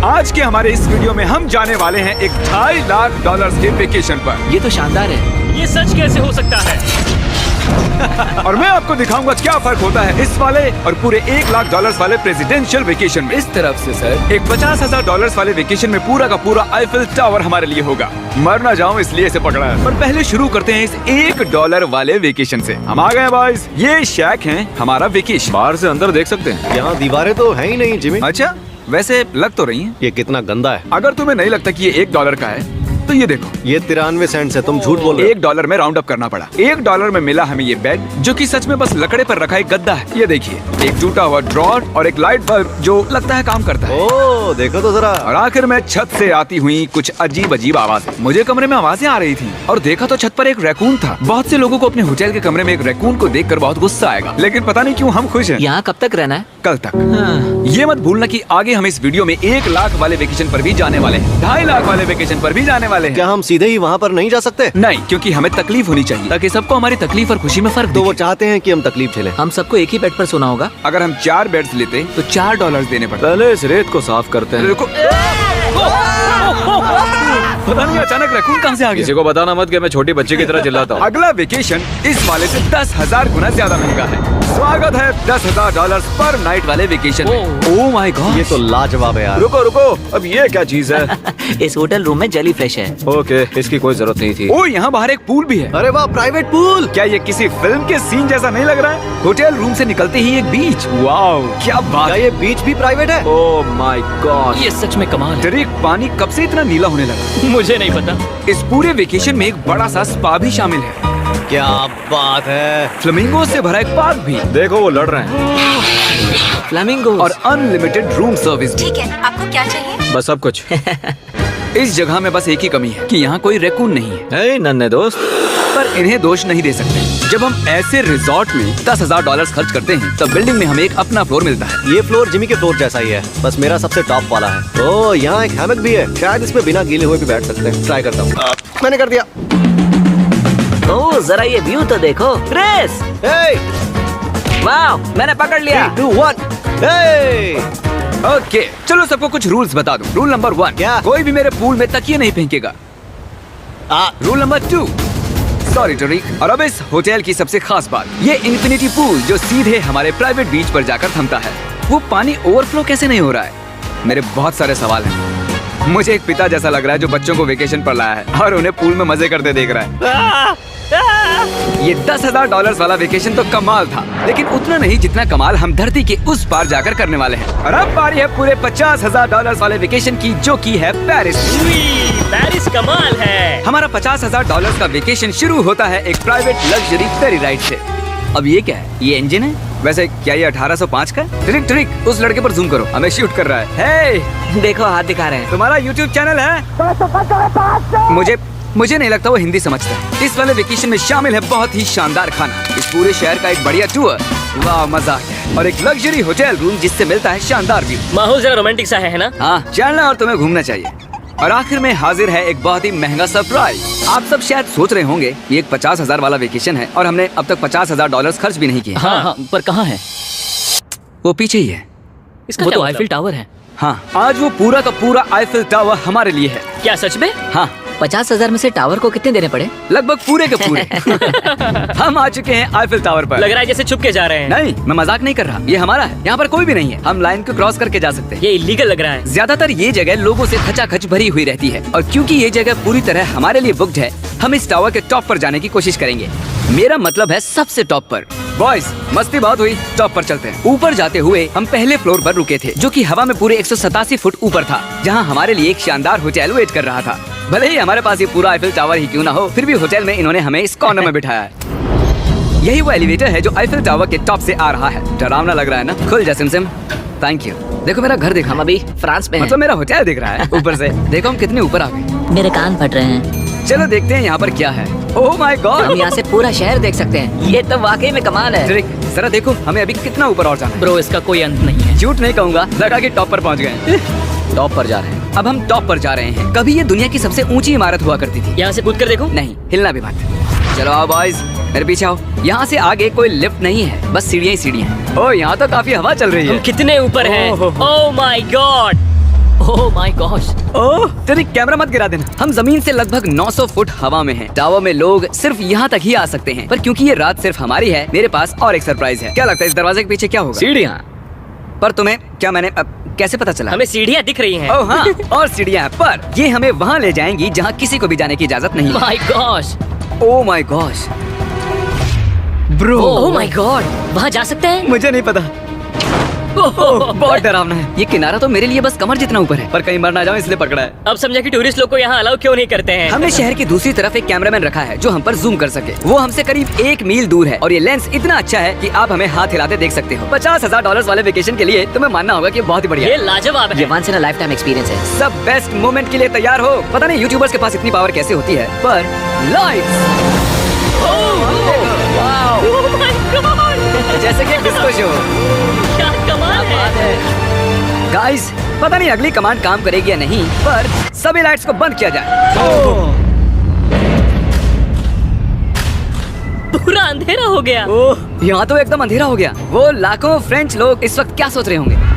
आज के हमारे इस वीडियो में हम जाने वाले हैं एक $2.5 लाख के वेकेशन पर। ये तो शानदार है। ये सच कैसे हो सकता है? और मैं आपको दिखाऊंगा क्या फर्क होता है इस वाले और पूरे $1 लाख वाले प्रेसिडेंशियल वेकेशन में। इस तरफ से सर एक $50,000 वाले वेकेशन में पूरा का पूरा आईफिल टावर हमारे लिए होगा। मर ना जाऊं इसलिए इसे पकड़ा है। पर पहले शुरू करते हैं इस $1 वाले वेकेशन से। हम आ गए बॉयज। ये शैक है हमारा वेकेशन। बाहर से अंदर देख सकते हैं। यहाँ दीवारें तो है ही नहीं जिमी। अच्छा, वैसे लग तो रही हैं। ये कितना गंदा है। अगर तुम्हें नहीं लगता कि ये $1 का है तो ये देखो, ये 93 सेंट्स है। तुम झूठ बोल रहे हो। $1 में राउंड अप करना पड़ा। $1 में मिला हमें ये बेड, जो कि सच में बस लकड़े पर रखा एक गद्दा है। ये देखिए, एक टूटा हुआ ड्रॉर और एक लाइट बल्ब जो लगता है काम करता है। ओह, देखो तो जरा। और आखिर में छत से आती हुई कुछ अजीब अजीब आवाजें। मुझे कमरे में आवाजें आ रही थी और देखा तो छत पर एक रैकून था। बहुत से लोगों को अपने होटल के कमरे में एक रैकून को देखकर बहुत गुस्सा आएगा, लेकिन पता नहीं क्यों हम खुश हैं। यहाँ कब तक रहना है? कल तक। ये मत भूलना कि आगे हम इस वीडियो में $1 लाख वाले वेकेशन पर भी जाने वाले हैं, $2.5 लाख वाले वेकेशन पर भी जाने वाले हैं। क्या हम सीधे ही वहाँ पर नहीं जा सकते? नहीं, क्योंकि हमें तकलीफ होनी चाहिए ताकि सबको हमारी तकलीफ और खुशी में फर्क तो वो दिखे। चाहते हैं कि हम तकलीफ झेलें। हम सबको एक ही बेड पर सोना होगा। अगर हम 4 बेड्स लेते तो $4 देने पड़ते। पहले इस रेत को साफ करते हैं। देखो, पता नहीं अचानक रैकून कहाँ से आ गया। किसी को बताना मत कि मैं छोटी बच्ची की तरह चिल्लाता हूँ। अगला वेकेशन इस वाले से 10,000 गुना ज्यादा महंगा है। स्वागत है $10,000 पर नाइट वाले वेकेशन में। ओह माय गॉड, ये तो लाजवाब है यार। रुको रुको, अब ये क्या चीज है? इस होटल रूम में जेली फ्रेश है। ओके, इसकी कोई जरूरत नहीं थी। ओ, यहाँ बाहर एक पूल भी है। अरे वाह, प्राइवेट पूल। क्या ये किसी फिल्म के सीन जैसा नहीं लग रहा है? होटल रूम से निकलते ही एक बीच। वाओ, क्या बात क्या है। ये बीच भी प्राइवेट है? ओह माय गॉड, ये सच में कमाल है। डरेक, पानी कब से इतना नीला होने लगा? मुझे नहीं पता। इस पूरे वेकेशन में एक बड़ा सा स्पा भी शामिल है। क्या बात है। फ्लेमिंगो से भरा एक पार्क भी। देखो वो लड़ रहे हैं। फ्लेमिंगो और अनलिमिटेड रूम सर्विस भी। ठीक है, आपको क्या चाहिए? बस सब कुछ। इस जगह में बस एक ही कमी है कि यहाँ कोई रैकून नहीं है। हे नन्हे दोस्त, पर इन्हें दोष नहीं दे सकते। जब हम ऐसे रिजॉर्ट में $10,000 खर्च करते हैं तब बिल्डिंग में हमें एक अपना फ्लोर मिलता है। ये फ्लोर जिमी के फ्लोर जैसा ही है, बस मेरा सबसे टॉप वाला है। ओह, यहाँ एक हैमक भी है। शायद इसमें बिना गीले हुए भी बैठ सकते हैं। ट्राई करता हूँ। मैंने कर दिया। ओह, जरा ये व्यू तो देखो। क्रिस, हे, वाओ, मैंने पकड़ लिया। 3, 2, 1, हे। ओके, चलो सबको कुछ रूल्स बता दूं। रूल नंबर 1, क्या? कोई भी मेरे पूल में तकिए नहीं फेंकेगा। रूल नंबर 2, सॉरी टोरी। और अब इस होटल की सबसे खास बात, ये इन्फिनिटी पूल जो सीधे हमारे प्राइवेट बीच पर जाकर थमता है। वो पानी ओवरफ्लो कैसे नहीं हो रहा है? मेरे बहुत सारे सवाल हैं। मुझे एक पिता जैसा लग रहा है जो बच्चों को वेकेशन पर लाया है और उन्हें पूल में मजे करते देख रहा है। ये $10,000 वाला वेकेशन तो कमाल था, लेकिन उतना नहीं जितना कमाल हम धरती के उस पार जाकर करने वाले हैं। और अब बारी है पूरे $50,000 वाले वेकेशन की, जो की है पेरिस। पेरिस कमाल है। हमारा $50,000 का वेकेशन शुरू होता है एक प्राइवेट लग्जरी फेरी राइड से। अब ये क्या है? ये इंजन है? वैसे क्या ये 1805 का है? ट्रिक ट्रिक, उस लड़के पर जूम करो, हमें शूट कर रहा है। हे, देखो हाथ दिखा रहे हैं। तुम्हारा YouTube चैनल है? मुझे नहीं लगता वो हिंदी समझता है। इस वाले वेकेशन में शामिल है बहुत ही शानदार खाना, इस पूरे शहर का एक बढ़िया टूर, वाह मजा आ गया, और एक लग्जरी होटल रूम जिससे मिलता है शानदार व्यू। माहौल जरा रोमांटिक सा है ना? हाँ, चलना और तुम्हें घूमना चाहिए। और आखिर में हाजिर है एक बहुत ही महंगा सरप्राइज। आप सब शायद सोच रहे होंगे ये एक 50,000 वाला वेकेशन है और हमने अब तक $50,000 खर्च भी नहीं किए। हाँ, पर कहाँ है? वो पीछे ही है। इसका वो क्या तो मतलब? आईफिल टावर है। हाँ, आज वो पूरा का पूरा आईफिल टावर हमारे लिए है। क्या सच में? हाँ, 50,000 में से टावर को कितने देने पड़े? लगभग पूरे के पूरे। हम आ चुके हैं आईफिल टावर पर। लग रहा है जैसे छुप के जा रहे हैं। नहीं, मैं मजाक नहीं कर रहा, ये हमारा है। यहाँ पर कोई भी नहीं है, हम लाइन को क्रॉस करके जा सकते हैं। ये इलीगल लग रहा है। ज्यादातर ये जगह लोगों से खचाखच भरी हुई रहती है, और क्योंकि ये जगह पूरी तरह हमारे लिए बुक्ड है, हम इस टावर के टॉप पर जाने की कोशिश करेंगे। मेरा मतलब है सबसे टॉप पर। बॉयज, मस्ती बहुत हुई, टॉप पर चलते हैं। ऊपर जाते हुए हम पहले फ्लोर पर रुके थे, जो कि हवा में पूरे 187 फुट ऊपर था, जहाँ हमारे लिए एक शानदार होटल वेट कर रहा था। भले ही हमारे पास ये पूरा आईफिल टावर ही क्यों ना हो, फिर भी होटल में इन्होंने हमें इस कॉर्नर में बिठाया है। यही वो एलिवेटर है जो आईफिल टावर के टॉप से आ रहा है। डरावना लग रहा है ना? खुल जा सिम। Thank you. देखो मेरा घर देखा, हम अभी फ्रांस में हैं। मतलब मेरा होटल दिख रहा है ऊपर से। देखो हम कितने ऊपर आ गए। मेरे कान फट रहे हैं। चलो देखते हैं यहाँ पर क्या है। ओह माय गॉड, हम यहाँ से पूरा शहर देख सकते हैं। ये तो वाकई में कमाल है। जरा देखो हमें अभी कितना ऊपर और जाना है। ब्रो, इसका कोई अंत नहीं है। झूठ नहीं कहूँगा, लगा कि टॉप पर पहुँच गए। टॉप पर जा रहे हैं। अब हम टॉप पर जा रहे हैं। कभी ये दुनिया की सबसे ऊंची इमारत हुआ करती थी। यहाँ से कूद कर देखो। नहीं, हिलना भी मत। चलो आओ बॉयज, मेरे पीछे आओ। यहाँ से आगे कोई लिफ्ट नहीं है, बस सीढ़ियाँ ही सीढ़ियाँ हैं। ओह, यहाँ तो काफी हवा चल रही है। हम कितने ऊपर हैं? Oh my god, oh my gosh. ओह तेरी कैमरा मत गिरा देना। हम जमीन से लगभग 900 फुट हवा में हैं। टावर में लोग सिर्फ यहाँ तक ही आ सकते हैं, पर क्योंकि ये रात सिर्फ हमारी है, मेरे पास और एक सरप्राइज है। क्या लगता है इस दरवाजे के पीछे क्या होगा? सीढ़ियाँ। पर तुम्हें क्या मैंने कैसे पता चला? हमें सीढ़ियाँ दिख रही हैं। ओह हाँ, और सीढ़ियाँ हैं, पर ये हमें वहाँ ले जाएंगी जहाँ किसी को भी जाने की इजाजत नहीं है। My gosh. Oh my gosh bro. Oh my God, वहाँ जा सकते हैं? मुझे नहीं पता। ओह, बहुत डरावना है। ये किनारा तो मेरे लिए बस कमर जितना ऊपर है, पर कहीं मर ना जाऊं इसलिए पकड़ा है। अब समझा कि टूरिस्ट लोग को यहाँ अलाउ क्यों नहीं करते हैं। हमने शहर की दूसरी तरफ एक कैमरामैन रखा है जो हम पर जूम कर सके। वो हमसे करीब 1 मील दूर है और ये लेंस इतना अच्छा है कि आप हमें हाथ हिलाते देख सकते हो। $50,000 वाले वेकेशन के लिए तुम्हें मानना होगा कि बहुत ही बढ़िया ये है। लाजवाब है। ये once in a lifetime experience है। सब बेस्ट मोमेंट के लिए तैयार हो। पता नहीं यूट्यूबर्स के पास इतनी पावर कैसे होती है, पर लाइट्स Oh my God, जैसे कि डिस्को शो। क्या कमाल है। गाइस पता नहीं अगली कमांड काम करेगी या नहीं, पर सभी लाइट्स को बंद किया जाए। पूरा अंधेरा हो गया। ओह यहाँ तो एकदम अंधेरा हो गया। वो लाखों फ्रेंच लोग इस वक्त क्या सोच रहे होंगे?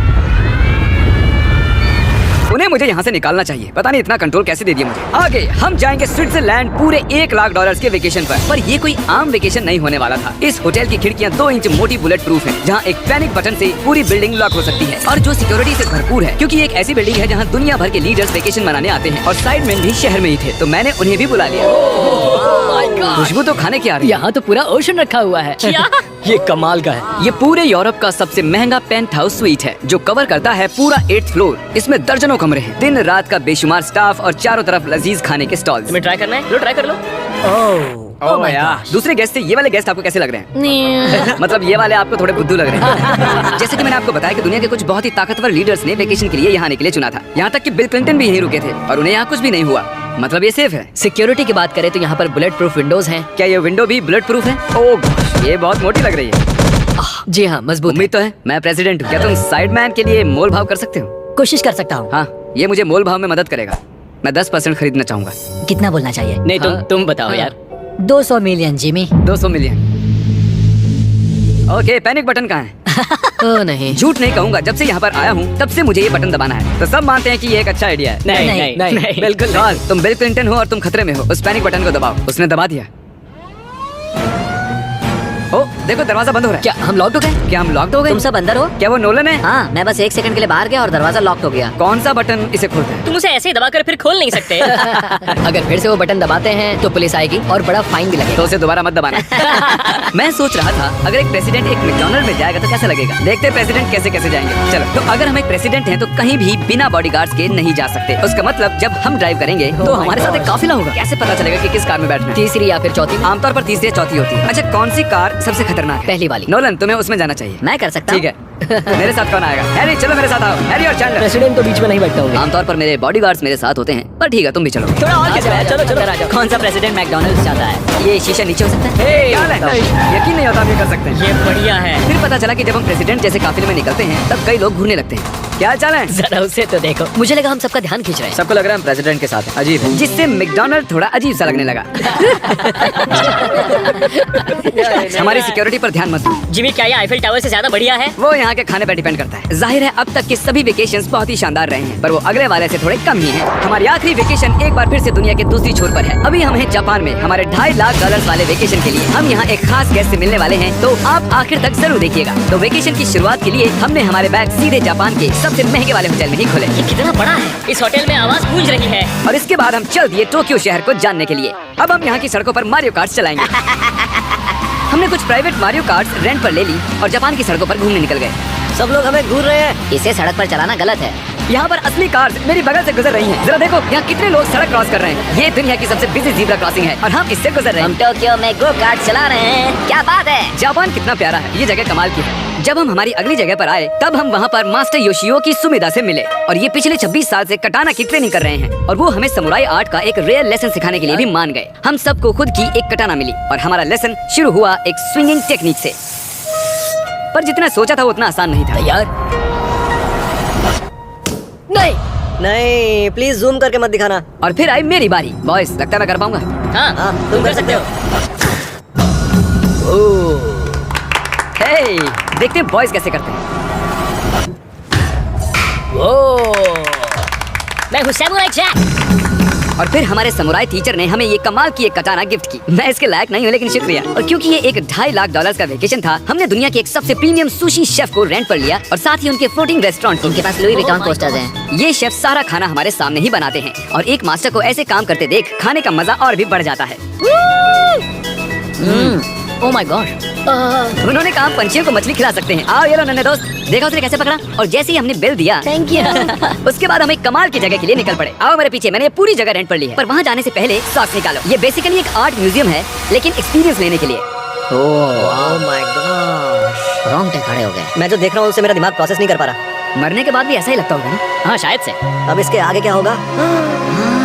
उन्हें मुझे यहाँ से निकालना चाहिए। पता नहीं इतना कंट्रोल कैसे दे दिया मुझे। आगे हम जाएंगे स्विट्जरलैंड पूरे $1,00,000 के वेकेशन पर ये कोई आम वेकेशन नहीं होने वाला था। इस होटल की खिड़कियाँ 2 इंच मोटी बुलेट प्रूफ हैं, जहाँ एक पैनिक बटन से पूरी बिल्डिंग लॉक हो सकती है और जो सिक्योरिटी से भरपूर है, क्योंकि एक ऐसी बिल्डिंग है जहाँ दुनिया भर के लीडर्स वेकेशन मनाने आते हैं और साइडमैन भी शहर में ही थे, तो मैंने उन्हें भी बुला लिया। खुशबू तो खाने की आ रही है। यहाँ तो पूरा ओशन रखा हुआ है। क्या? ये कमाल का है। ये पूरे यूरोप का सबसे महंगा पेंट हाउस स्वीट है जो कवर करता है पूरा 8th फ्लोर। इसमें दर्जनों कमरे हैं, दिन रात का बेशुमार स्टाफ और चारों तरफ लजीज खाने के स्टॉल्स। तुम्हें ट्राई करना है? लो ट्राई कर लो। ओह यार, दूसरे गेस्ट से ये वाले गेस्ट आपको कैसे लग रहे हैं? मतलब ये वाले आपको थोड़े बुद्धू लग रहे हैं। जैसे कि मैंने आपको बताया कि दुनिया के कुछ बहुत ही ताकतवर लीडर्स ने वेकेशन के लिए यहाँ आने के लिए चुना था। यहाँ तक कि बिल क्लिंटन भी यहीं रुके थे और उन्हें यहाँ कुछ भी नहीं हुआ। मतलब ये सेफ है। सिक्योरिटी की बात करें तो यहाँ पर बुलेट प्रूफ विंडोज हैं। क्या ये विंडो भी बुलेट प्रूफ है? ओह ये बहुत मोटी लग रही है। जी हाँ, मजबूत है। उम्मीद तो है। मैं प्रेसिडेंट हूँ, क्या तुम साइडमैन के लिए मोल भाव कर सकते हो? कोशिश कर सकता हूँ। हाँ, ये मुझे मोल भाव में मदद करेगा। मैं 10% खरीदना चाहूंगा। कितना बोलना चाहिए? नहीं तुम बताओ यार। 200 million Jimmy. 200 million. Okay, panic button कहाँ है? ओ नहीं, झूठ नहीं कहूंगा, जब से यहाँ पर आया हूँ तब से मुझे ये बटन दबाना है, तो सब मानते हैं कि ये एक अच्छा आइडिया है। नहीं बिल्कुल नहीं। तुम बिल क्लिंटन हो और तुम खतरे में हो। उस पैनिक बटन को दबाओ। उसने दबा दिया। ओ देखो दरवाजा बंद हो रहा है। क्या हम लॉक हो गए? क्या हम लॉक्ड हो गए? तुम सब अंदर हो? क्या वो नोलन है? हाँ, मैं बस 1 सेकंड के लिए बाहर गया और दरवाजा लॉक हो गया। कौन सा बटन इसे खोलता है? तुम उसे ऐसे ही दबाकर फिर खोल नहीं सकते। अगर फिर से वो बटन दबाते हैं तो पुलिस आएगी और बड़ा फाइन भी तो लगेगा। उसे दोबारा मत दबाना। मैं सोच रहा था अगर एक प्रेसिडेंट एक मैकडॉनल्ड में जाएगा तो कैसा लगेगा। देखते हैं प्रेसिडेंट कैसे कैसे जाएंगे। चलो, तो अगर हम एक प्रेसिडेंट हैं तो कहीं भी बिना बॉडीगार्ड्स के नहीं जा सकते। उसका मतलब जब हम ड्राइव करेंगे तो हमारे साथ एक काफिला होगा। कैसे पता चलेगा कि किस कार में बैठना है? तीसरी या फिर चौथी? आमतौर पर तीसरी या चौथी होती है। अच्छा, कौन सी कार सबसे खतरनाक है? पहली वाली। नोलन, तुम्हें उसमें जाना चाहिए। मैं कर सकता हूँ। ठीक है। मेरे साथ कौन आएगा? हैरी, चलो मेरे साथ आओ। हैरी और चैंडलर। प्रेसिडेंट तो बीच में नहीं बैठता होगा। आमतौर पर मेरे बॉडीगार्ड्स मेरे साथ होते हैं, पर ठीक है तुम भी चलो। थोड़ा और खींचो यार, चलो चलो। कौन सा प्रेसिडेंट मैकडॉनल्ड्स चाहता है? ये शीशा नीचे हो सकता है? क्या है? यकीन नहीं होता हम ये कर सकते हैं। ये बढ़िया है। फिर पता चला कि जब हम प्रेसिडेंट जैसे काफिले में निकलते हैं तब कई लोग घूरने लगते हैं। क्या हाल चाल है? जरा उसे तो देखो। मुझे लगा हम सबका ध्यान खींच रहे हैं। सबको लग रहा है हम प्रेसिडेंट के साथ हैं। अजीब है। जिससे मैकडॉनल्ड थोड़ा अजीब सा लगने लगा। हमारी सिक्योरिटी पर ध्यान मत दो। जिमी, क्या ये आईफिल टावर से ज्यादा बढ़िया है? वो यहाँ के खाने पर डिपेंड करता है। जाहिर है अब तक के सभी वेकेशंस बहुत ही शानदार रहे हैं, पर वो अगले वाले से थोड़े कम ही हैं। हमारी आखिरी वेकेशन एक बार फिर से दुनिया के दूसरी छोर पर है। अभी हम हैं जापान में हमारे $2.5 लाख वाले वेकेशन के लिए। हम यहाँ एक खास गेस्ट से मिलने वाले हैं, तो आप आखिर तक जरूर देखिएगा। तो वेकेशन की शुरुआत के लिए हमने हमारे बैग सीधे जापान के सबसे महंगे वाले होटल में ही खोले। ये कितना बड़ा है। इस होटल में आवाज गूंज रही है। और इसके बाद हम चल दिए टोक्यो शहर को जानने के लिए। अब हम यहाँ की सड़कों पर मारियो कार्ट्स चलाएंगे। हमने कुछ प्राइवेट मारियो कार्ट्स रेंट पर ले ली और जापान की सड़कों पर घूमने निकल गए। सब लोग हमें घूर रहे हैं। इसे सड़क पर चलाना गलत है। यहाँ पर असली कार्स मेरी बगल से गुजर रही हैं। जरा देखो यहाँ कितने लोग सड़क क्रॉस कर रहे हैं। ये दुनिया की सबसे बिजी ज़ीब्रा क्रॉसिंग है और हम इससे गुजर रहे हम हैं। टोक्यो में गो कार्ट चला रहे हैं। क्या बात है। जापान कितना प्यारा है। ये जगह कमाल की है। जब हम हमारी अगली जगह पर आए तब हम वहाँ पर मास्टर योशियो की सुमिदा से मिले और ये पिछले 26 साल से कटाना की ट्रेनिंग कर रहे हैं और वो हमें समुराई आर्ट का एक रियल लेसन सिखाने के लिए भी मान गए। हम सबको खुद की एक कटाना मिली और हमारा लेसन शुरू हुआ एक स्विंगिंग टेक्निक से। पर जितना सोचा था वो उतना आसान नहीं था। यार नहीं नहीं, प्लीज जूम करके मत दिखाना। और फिर आई मेरी बारी। बॉयज, लगता है मैं कर पाऊंगा। हाँ, तुम कर सकते हो। हे, देखते हैं बॉयज कैसे करते हैं। मैं हूँ सैमुराई जैक। और फिर हमारे समुराई टीचर ने हमें ये कमाल की एक कटाना गिफ्ट की। मैं इसके लायक नहीं हूँ लेकिन शुक्रिया। और क्योंकि ये एक $2.5 लाख का वेकेशन था, हमने दुनिया के एक सबसे प्रीमियम सुशी शेफ को रेंट पर लिया और साथ ही उनके फ्लोटिंग रेस्टोरेंट। उनके पास लुई विटॉन पोस्टर्स हैं। ये शेफ सारा खाना हमारे सामने ही बनाते हैं और एक मास्टर को ऐसे काम करते देख खाने का मजा और भी बढ़ जाता है। ओह माय गॉड। उन्होंने कहा पंछियों को मछली खिला सकते हैं। आओ ये लो नन्हे दोस्त, देखा उसने कैसे पकड़ा। और जैसे ही हमने बिल दिया थैंक यू। उसके बाद हम एक कमाल की जगह के लिए निकल पड़े। आओ मेरे पीछे, मैंने ये पूरी जगह रेंट पर ली है। पर वहाँ जाने से पहले सॉक्स निकालो। ये बेसिकली एक आर्ट म्यूजियम है लेकिन एक्सपीरियंस लेने के लिए। ओह माय गॉड, रोंगटे खड़े हो गए। मैं जो देख रहा हूँ उसे मेरा दिमाग प्रोसेस नहीं कर पा रहा। मरने के बाद भी ऐसा ही लगता होगा ना? हाँ शायद से। अब इसके आगे क्या होगा?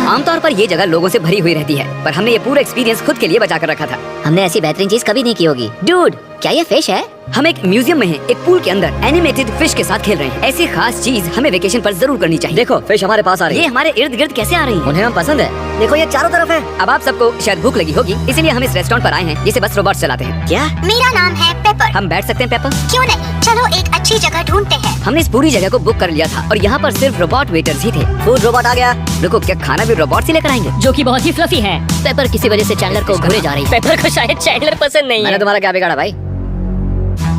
आमतौर पर ये जगह लोगों से भरी हुई रहती है, पर हमने ये पूरा एक्सपीरियंस खुद के लिए बचा कर रखा था। हमने ऐसी बेहतरीन चीज कभी नहीं की होगी। डूड, क्या ये फिश है? हम एक म्यूजियम में हैं, एक पूल के अंदर एनिमेटेड फिश के साथ खेल रहे हैं। ऐसी खास चीज हमें वेकेशन पर जरूर करनी चाहिए। देखो फिश हमारे पास आ रही ये है। हमारे इर्द गिर्द कैसे आ रही हैं? उन्हें हम पसंद है। देखो ये चारों तरफ है। अब आप सबको शायद भूख लगी होगी, इसीलिए हम इस रेस्टोरेंट पर आए हैं जिसे बस रोबोट चलाते हैं। क्या? मेरा नाम है पेपर। हम बैठ सकते हैं पेपर? क्यों नहीं, चलो एक अच्छी जगह ढूंढते हैं। हमने इस पूरी जगह को बुक कर लिया था और यहाँ पर सिर्फ रोबोट वेटर्स ही थे। फूड रोबोट आ गया। रुको, क्या खाना भी रोबोट से लेकर आएंगे? जो कि बहुत ही फ्लफी है। पेपर किसी वजह से चैंडलर को घूरे जा रही है। पेपर को शायद चैंडलर पसंद नहीं मैंने है। तुम्हारा क्या बिगाड़ा भाई?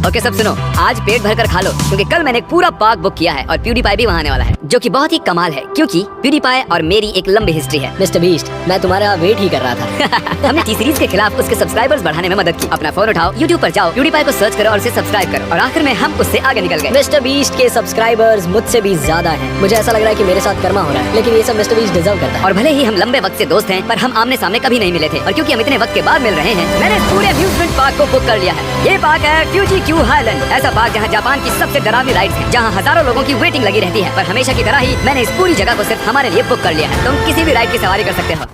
ओके सब सुनो, आज पेट भर कर खा लो क्योंकि कल मैंने एक पूरा पार्क बुक किया है और प्यूडीपाई भी वहाँ आने वाला है, जो कि बहुत ही कमाल है क्योंकि प्यूडीपाई और मेरी एक लंबी हिस्ट्री है। मिस्टर बीस्ट, मैं तुम्हारा वेट ही कर रहा था। हमने टी सीरीज के खिलाफ उसके सब्सक्राइबर्स बढ़ाने में मदद की। अपना फोन उठाओ, यूट्यूब पर जाओ, प्यूडीपाई को सर्च करो और उसे सब्सक्राइब करो और आखिर में हम उससे आगे निकल गए। मिस्टर बीस्ट के सब्सक्राइबर्स मुझसे भी ज्यादा हैं। मुझे ऐसा लग रहा है कि मेरे साथ कर्मा हो रहा है, लेकिन ये सब मिस्टर बीस्ट डिजर्व करता है। और भले ही हम लंबे वक्त से दोस्त हैं, पर हम आमने सामने कभी नहीं मिले थे। और क्योंकि हम इतने वक्त के बाद मिल रहे हैं, मैंने इस पूरे अम्यूजमेंट पार्क को बुक कर लिया है। ये पार्क है फ्यूजी क्यू हाईलैंड, ऐसा पार्क जहाँ जापान की सबसे डरावनी राइड्स हैं, जहाँ हजारों लोगों की वेटिंग लगी रहती है। पर हमेशा की तरह ही मैंने इस पूरी जगह को सिर्फ हमारे लिए बुक कर लिया है। तुम किसी भी राइड की सवारी कर सकते हो।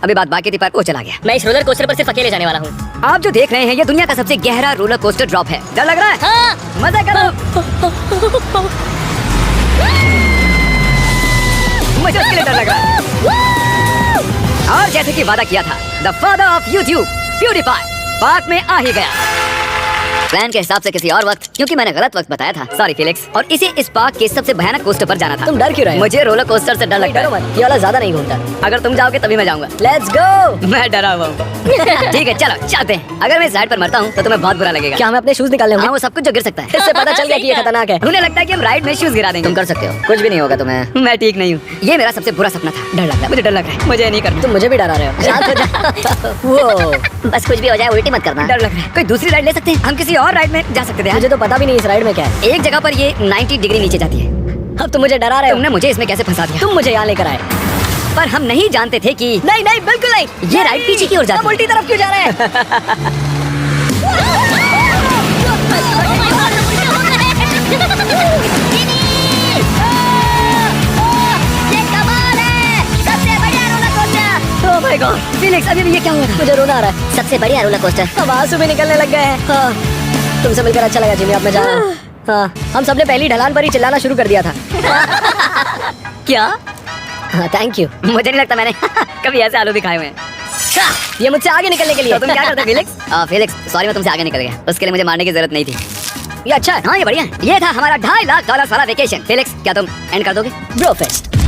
अभी बात बाकी थी पर वो चला गया। मैं इस रोलर कोस्टर पर सिर्फ अकेले जाने वाला हूँ। आप जो देख रहे हैं ये दुनिया का सबसे गहरा रोलर कोस्टर ड्रॉप है। डर लग रहा है? हाँ। मजा करो। मुझे उसके लिए डर लग रहा है। और जैसे कि वादा किया था, the father of YouTube PewDiePie park में आ ही गया। प्लान के हिसाब से किसी और वक्त, क्योंकि मैंने गलत वक्त बताया था, सॉरी फिलिक्स। और इसे इस पार्क के सबसे भयानक कोस्टर पर जाना था। तुम डर क्यों रहे हो? मुझे रोलर कोस्टर से डर लगता है। ये वाला ज्यादा नहीं घूमता। अगर तुम जाओगे तभी मैं जाऊंगा। Let's go. मैं डरा हुआ हूँ। ठीक है चलो चलते हैं। अगर मैं साइड पर मरता हूँ तो तुम्हें बहुत बुरा लगेगा। क्या हमें अपने शूज निकालने हाँ, होंगे? वो सब कुछ जो गिर सकता है। इससे पता चल गया कि ये खतरनाक है। उन्हें लगता है कि हम राइड में शूज गिरा देंगे। तुम कर सकते हो, कुछ भी नहीं होगा तुम्हें। मैं ठीक नहीं हूँ। ये मेरा सबसे बुरा सपना था। डर लगता है, मुझे डर लग रहा है। मुझे ये नहीं करना। तुम मुझे भी डरा रहे हो। शांत हो जा। वो बस कुछ भी हो जाए उल्टी मत करना। डर लग रहा है। कोई दूसरी राइड ले सकते हैं? हम किसी और राइड में जा सकते थे। मुझे तो पता भी नहीं इस राइड में क्या है। एक जगह पर ये 90 डिग्री नीचे जाती है। अब तुम मुझे डरा रहे हो। तुमने मुझे इसमें कैसे फंसा दिया? तुम मुझे यहाँ लेकर आए। पर हम नहीं जानते थे कि नहीं नहीं बिल्कुल नहीं। ये राइड पीछे की ओर जाती हम है। उल्टी तरफ क्यों जा रहे हैं? ओह माय गॉड, फिलिक्स अभी भी ये क्या हुआ था? मुझे रोना आ रहा है। सबसे बढ़िया रोलर कोस्टर। अब आंसू भी निकलने लग गए हैं। हाँ। तुमसे मिलकर अच्छा लगा जिमी, अब मैं जा रहा हूँ। हाँ, हम सबने पहली ढलान पर ही चिल्लाना शुरू कर दिया था। क्या? हाँ, थैंक यू। मुझे नहीं लगता मैंने कभी ऐसे आलू भी खाए हुए हैं। ये मुझसे आगे निकलने के लिए। तो तुम क्या करते फिलिक्स? फिलिक्स सॉरी, मैं तुमसे आगे निकल गया। उसके लिए मुझे मारने की जरूरत नहीं थी। ये अच्छा है। हाँ ये बढ़िया है। ये था हमारा $2.5 लाख वाला वेकेशन। फिलिक्स क्या तुम एंड कर दोगे? Bro fest.